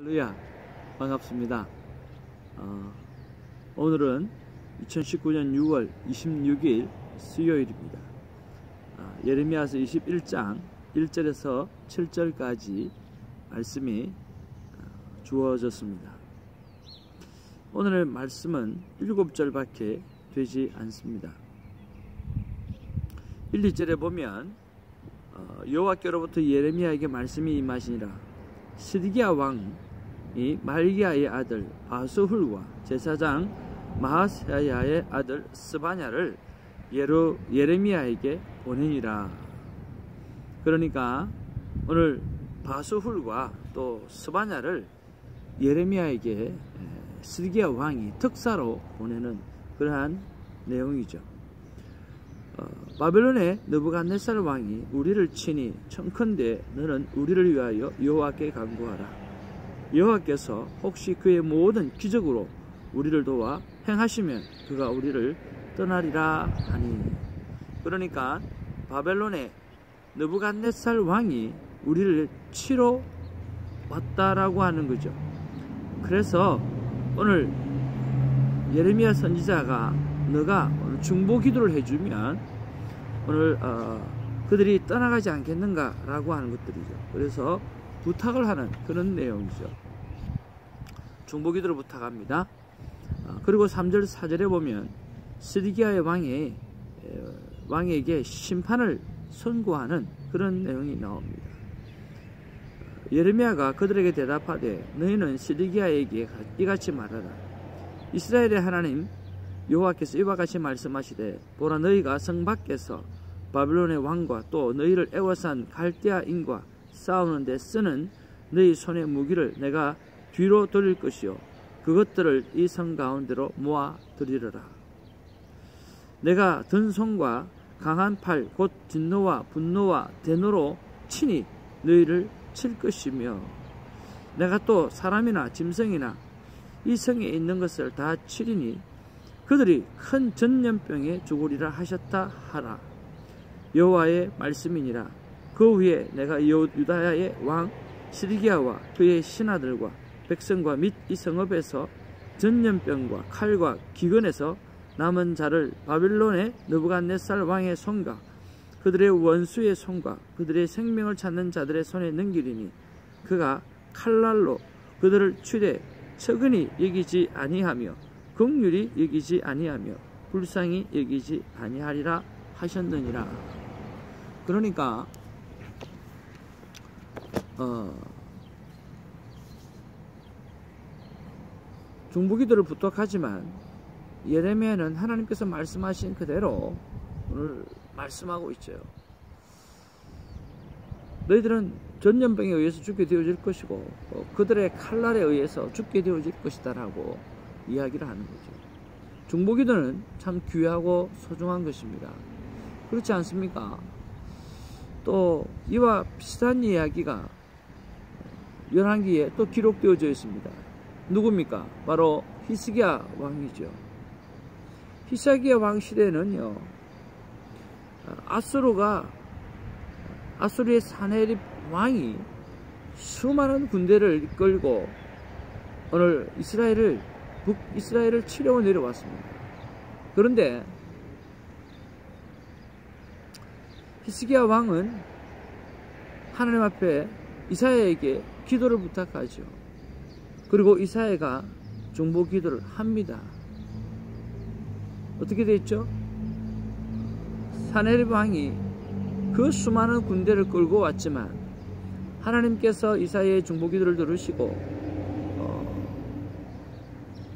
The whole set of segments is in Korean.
할렐루야, 반갑습니다. 오늘은 2019년 6월 26일 수요일입니다. 예레미야서 21장 1절에서 7절까지 말씀이 주어졌습니다. 오늘의 말씀은 7절밖에 되지 않습니다. 1, 2절에 보면 여호와께로부터 예레미야에게 말씀이 임하시니라. 시드기야 왕이 말기야의 아들 바스훌과 제사장 마하세야의 아들 스바냐를 예레미야에게 보내니라. 그러니까 오늘 바스훌과 또 스바냐를 예레미야에게 시드기야 왕이 특사로 보내는 그러한 내용이죠. 바벨론의 느부갓네살 왕이 우리를 치니 청컨대 너는 우리를 위하여 여호와께 간구하라. 여호와께서 혹시 그의 모든 기적으로 우리를 도와 행하시면 그가 우리를 떠나리라 하니. 그러니까 바벨론의 느부갓네살 왕이 우리를 치러 왔다라고 하는 거죠. 그래서 오늘 예레미야 선지자가 너가 오늘 중보 기도를 해주면 오늘 그들이 떠나가지 않겠는가 라고 하는 것들이죠. 그래서 부탁을 하는 그런 내용이죠. 중보 기도를 부탁합니다. 그리고 3절 4절에 보면 시드기야의 왕에게 심판을 선고하는 그런 내용이 나옵니다. 예레미야가 그들에게 대답하되 너희는 시드기야에게 이같이 말하라. 이스라엘의 하나님 여호와께서 이와 같이 말씀하시되 보라, 너희가 성 밖에서 바벨론의 왕과 또 너희를 애워싼 갈대아인과 싸우는 데 쓰는 너희 손의 무기를 내가 뒤로 돌릴 것이요 그것들을 이 성 가운데로 모아 들이러라. 내가 든 손과 강한 팔 곧 진노와 분노와 대노로 친히 너희를 칠 것이며 내가 또 사람이나 짐승이나 이 성에 있는 것을 다 치리니 그들이 큰 전염병에 죽으리라 하셨다 하라. 여호와의 말씀이니라. 그 후에 내가 유다야의 왕 시드기야와 그의 신하들과 백성과 및 이 성읍에서 전염병과 칼과 기근에서 남은 자를 바벨론의 느부갓네살 왕의 손과 그들의 원수의 손과 그들의 생명을 찾는 자들의 손에 넘기리니 그가 칼날로 그들을 치되 측은히 여기지 아니하며 긍휼히 여기지 아니하며 불쌍히 여기지 아니하리라 하셨느니라. 그러니까 중보기도를 부탁하지만 예레미야는 하나님께서 말씀하신 그대로 오늘 말씀하고 있죠. 너희들은 전염병에 의해서 죽게 되어질 것이고 그들의 칼날에 의해서 죽게 되어질 것이다 라고 이야기를 하는 거죠. 중보기도는 참 귀하고 소중한 것입니다. 그렇지 않습니까? 또 이와 비슷한 이야기가 열왕기에 또 기록되어져 있습니다. 누굽니까? 바로 히스기야 왕이죠. 히스기야 왕 시대는요, 아수르의 사네립 왕이 수많은 군대를 이끌고 오늘 북이스라엘을 치려고 내려왔습니다. 그런데 히스기야 왕은 하나님 앞에 이사야에게 기도를 부탁하죠. 그리고 이사야가 중보 기도를 합니다. 어떻게 됐죠? 사네립 왕이 그 수많은 군대를 끌고 왔지만 하나님께서 이사야의 중보 기도를 들으시고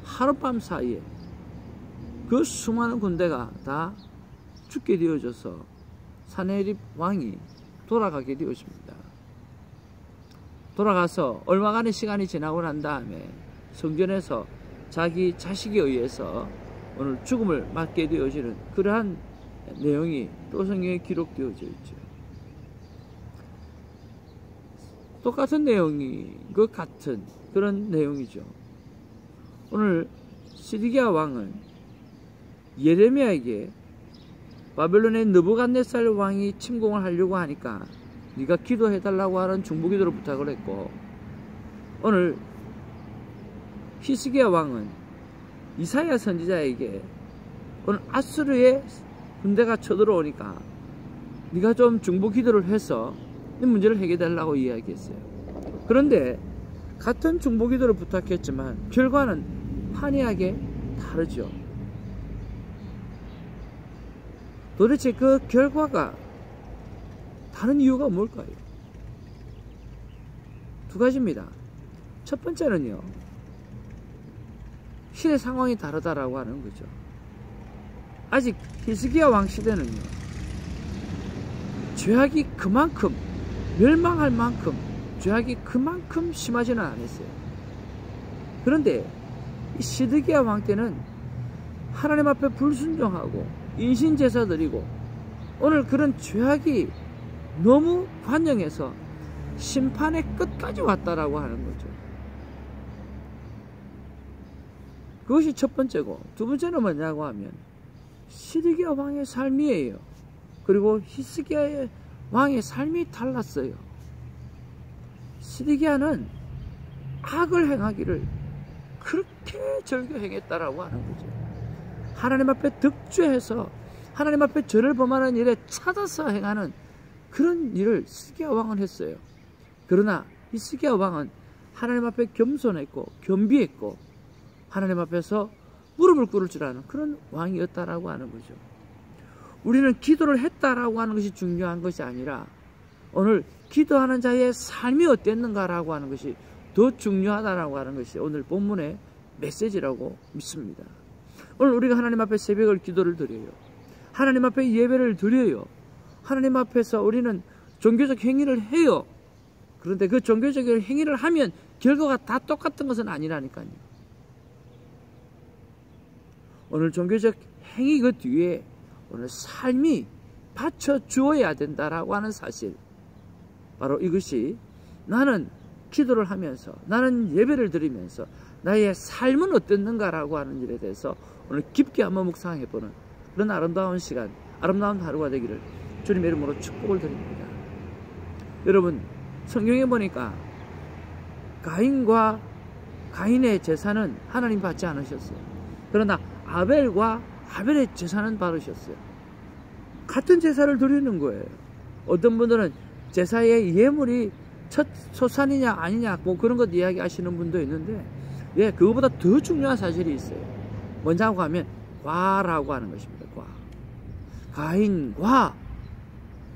하룻밤 사이에 그 수많은 군대가 다 죽게 되어져서 사네립 왕이 돌아가게 되어집니다. 돌아가서 얼마간의 시간이 지나고 난 다음에 성전에서 자기 자식에 의해서 오늘 죽음을 맞게 되어지는 그러한 내용이 또 성경에 기록되어져 있죠. 똑같은 내용이 같은 그런 내용이죠. 오늘 시드기야 왕은 예레미야에게 바벨론의 느부갓네살 왕이 침공을 하려고 하니까 네가 기도해달라고 하는 중보기도를 부탁을 했고 오늘 히스기야 왕은 이사야 선지자에게 오늘 아수르의 군대가 쳐들어오니까 네가 좀 중보 기도를 해서 이 문제를 해결해달라고 이야기했어요. 그런데 같은 중보 기도를 부탁했지만 결과는 판이하게 다르죠. 도대체 그 결과가 다른 이유가 뭘까요? 두 가지입니다. 첫 번째는요, 시대 상황이 다르다라고 하는 거죠. 아직 히스기야 왕 시대는요, 죄악이 그만큼 멸망할 만큼 죄악이 그만큼 심하지는 않았어요. 그런데 이 시드기야 왕 때는 하나님 앞에 불순종하고 인신제사 드리고 오늘 그런 죄악이 너무 관영해서 심판의 끝까지 왔다라고 하는 거죠. 그것이 첫 번째고, 두 번째는 뭐냐고 하면 시드기야 왕의 삶이에요. 그리고 히스기야 왕의 삶이 달랐어요. 시드기야는 악을 행하기를 그렇게 즐겨 행했다라고 하는 거죠. 하나님 앞에 득죄해서 하나님 앞에 죄를 범하는 일에 찾아서 행하는 그런 일을 히스기야 왕은 했어요. 그러나 히스기야 왕은 하나님 앞에 겸손했고 겸비했고 하나님 앞에서 무릎을 꿇을 줄 아는 그런 왕이었다라고 하는 거죠. 우리는 기도를 했다라고 하는 것이 중요한 것이 아니라 오늘 기도하는 자의 삶이 어땠는가라고 하는 것이 더 중요하다라고 하는 것이 오늘 본문의 메시지라고 믿습니다. 오늘 우리가 하나님 앞에 새벽을 기도를 드려요. 하나님 앞에 예배를 드려요. 하나님 앞에서 우리는 종교적 행위를 해요. 그런데 그 종교적 행위를 하면 결과가 다 똑같은 것은 아니라니까요. 오늘 종교적 행위 그 뒤에 오늘 삶이 받쳐주어야 된다라고 하는 사실, 바로 이것이 나는 기도를 하면서 나는 예배를 드리면서 나의 삶은 어땠는가라고 하는 일에 대해서 오늘 깊게 한번 묵상해보는 그런 아름다운 시간, 아름다운 하루가 되기를 주님의 이름으로 축복을 드립니다. 여러분, 성경에 보니까 가인의 제사는 하나님 받지 않으셨어요. 그러나 아벨과 아벨의 제사는 받으셨어요. 같은 제사를 드리는 거예요. 어떤 분들은 제사의 예물이 첫 소산이냐 아니냐 뭐 그런 것 이야기하시는 분도 있는데, 그거보다 더 중요한 사실이 있어요. 뭐냐고 하면 과라고 하는 것입니다.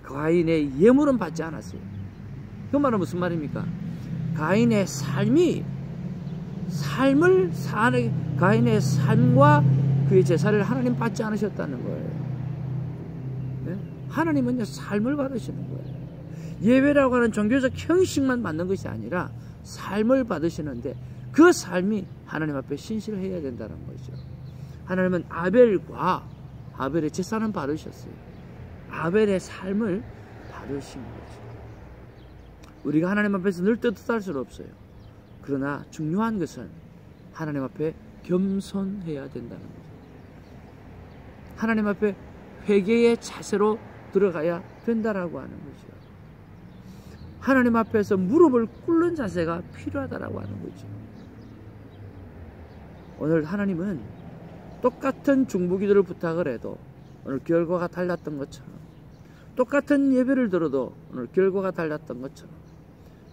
가인의 예물은 받지 않았어요. 그 말은 무슨 말입니까? 가인의 삶을 사는 가인의 삶과 그의 제사를 하나님 받지 않으셨다는 거예요. 네? 하나님은요, 삶을 받으시는 거예요. 예배라고 하는 종교적 형식만 받는 것이 아니라 삶을 받으시는데 그 삶이 하나님 앞에 신실해야 된다는 거죠. 하나님은 아벨의 제사는 받으셨어요. 아벨의 삶을 받으신 거죠. 우리가 하나님 앞에서 늘 떳떳할 수는 없어요. 그러나 중요한 것은 하나님 앞에 겸손해야 된다는 거죠. 하나님 앞에 회개의 자세로 들어가야 된다라고 하는 거죠. 하나님 앞에서 무릎을 꿇는 자세가 필요하다라고 하는 거죠. 오늘 하나님은 똑같은 중보기도를 부탁을 해도 오늘 결과가 달랐던 것처럼, 똑같은 예배를 들어도 오늘 결과가 달랐던 것처럼,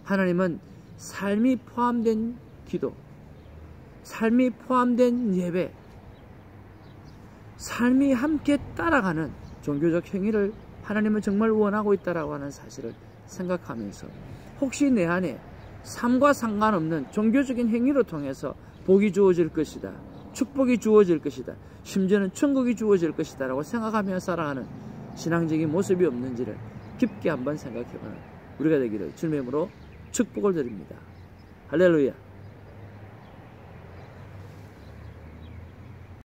하나님은 삶이 포함된 기도, 삶이 포함된 예배, 삶이 함께 따라가는 종교적 행위를 하나님은 정말 원하고 있다라고 하는 사실을 생각하면서, 혹시 내 안에 삶과 상관없는 종교적인 행위로 통해서 복이 주어질 것이다, 축복이 주어질 것이다, 심지어는 천국이 주어질 것이다 라고 생각하며 살아가는 신앙적인 모습이 없는지를 깊게 한번 생각해보는 우리가 되기를 주님의 이름으로 축복을 드립니다. 할렐루야.